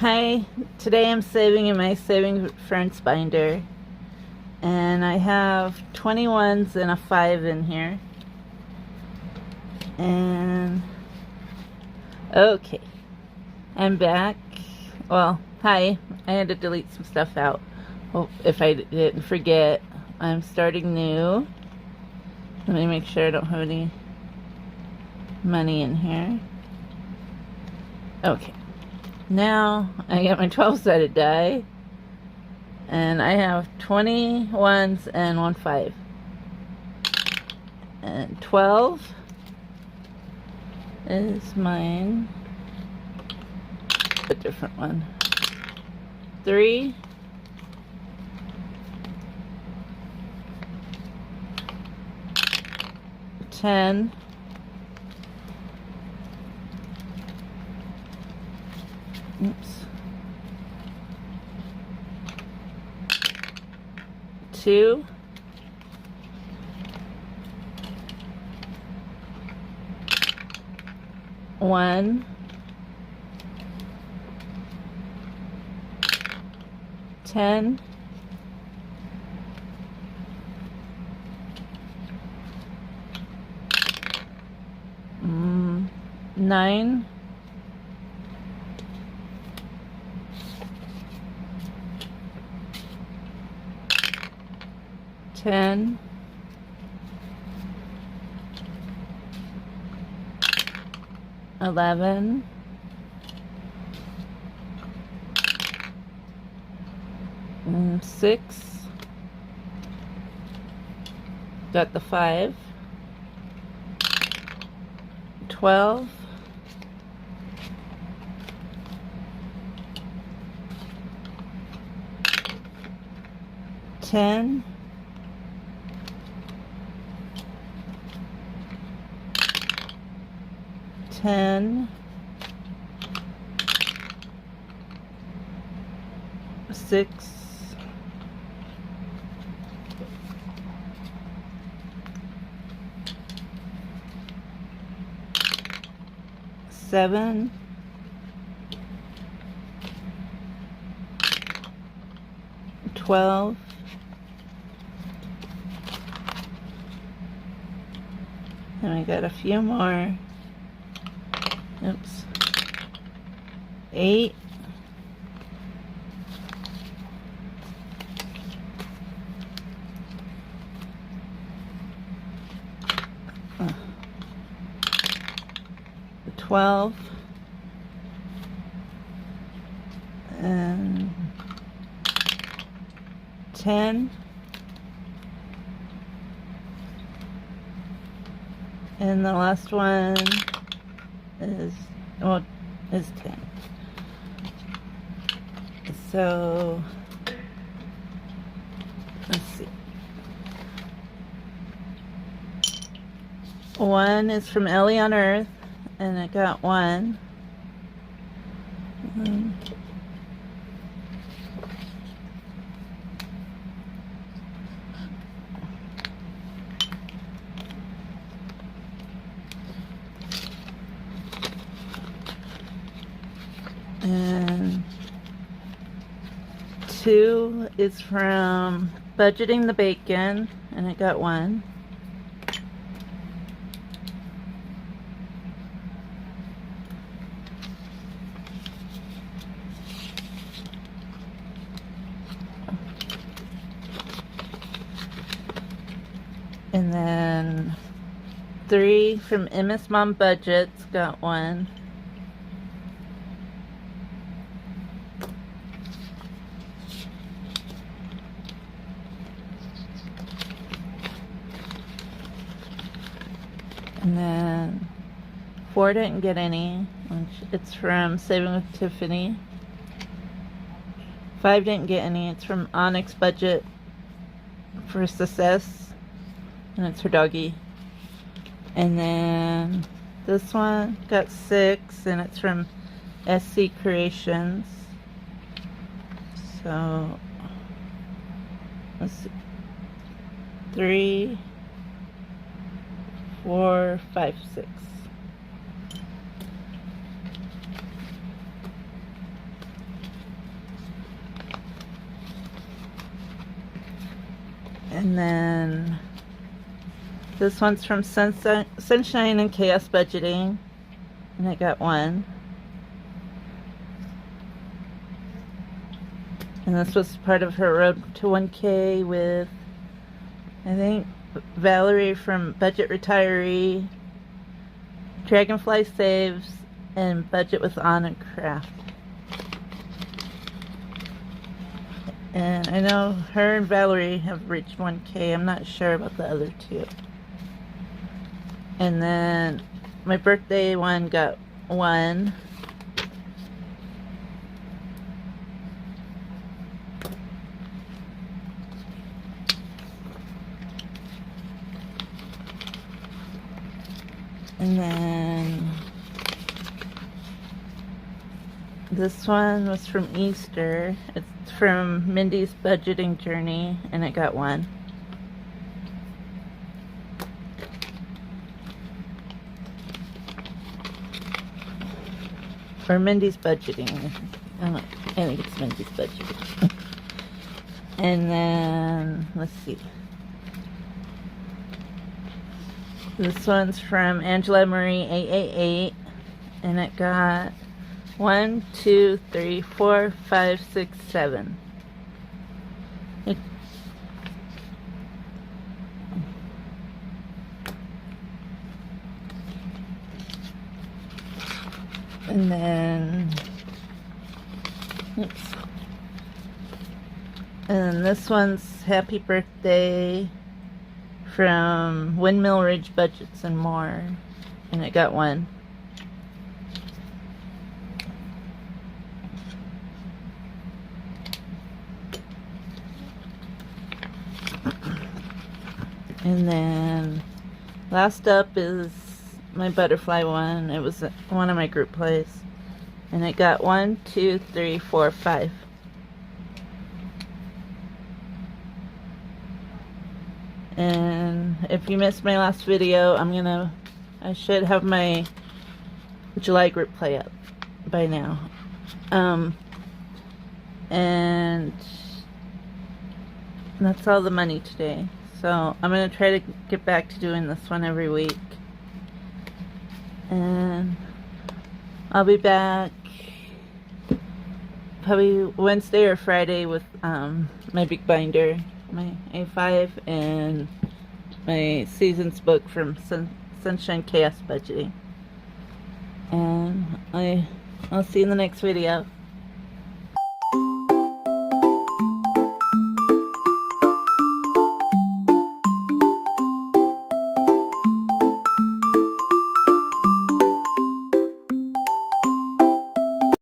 Hi, today I'm saving in my Saving Friends binder, and I have 21s and a 5 in here. And okay, I'm back. Well, hi, I had to delete some stuff out. Well, if I didn't forget, I'm starting new. Let me make sure I don't have any money in here. Okay. Now I got my 12-sided die, and I have 21s and 1 5. And 12 is mine. A different one. 3. 10. Oops. 2. 1. 10. 9. 10. 11. 6. Got the 5. 12. 10. 10. 6. 7. 12. And I got a few more. Oops. 8. 12. And 10. And the last one is 10. So let's see. 1 is from Ellie on Earth, and I got 1. And 2 is from Budgeting the Bacon, and I got 1. And then 3 from Emma's Mom Budgets, got 1. And then 4 didn't get any, which it's from Saving with Tiffany. 5 didn't get any, it's from Onyx Budget for Success, and it's her doggy. And then this one got 6, and it's from SC Creations. So let's see. 3, 4, 5, 6. And then this one's from Sunshine and Chaos Budgeting, and I got 1. And this was part of her Road to 1K with, I think, Valerie from Budget Retiree, Dragonfly Saves, and Budget with Anna Craft. And I know her and Valerie have reached 1K. I'm not sure about the other 2. And then my birthday one got 1. And then this one was from Easter. It's from Mindy's Budgeting Journey, and it got 1. Or Mindy's Budgeting. I think it's Mindy's Budgeting. And then, let's see. This one's from Angela Marie 888, and it got 1, 2, 3, 4, 5, 6, 7. And then, oops. And this one's Happy Birthday from Windmill Ridge Budgets and More, and it got 1. And then last up is my butterfly one. It was one of my group plays, and it got 1, 2, 3, 4, 5. And if you missed my last video, I should have my July group play up by now. And that's all the money today. So I'm going to try to get back to doing this one every week. And I'll be back probably Wednesday or Friday with my big binder, my A5, and my seasons book from Sunshine Chaos Budgeting. And I'll see you in the next video.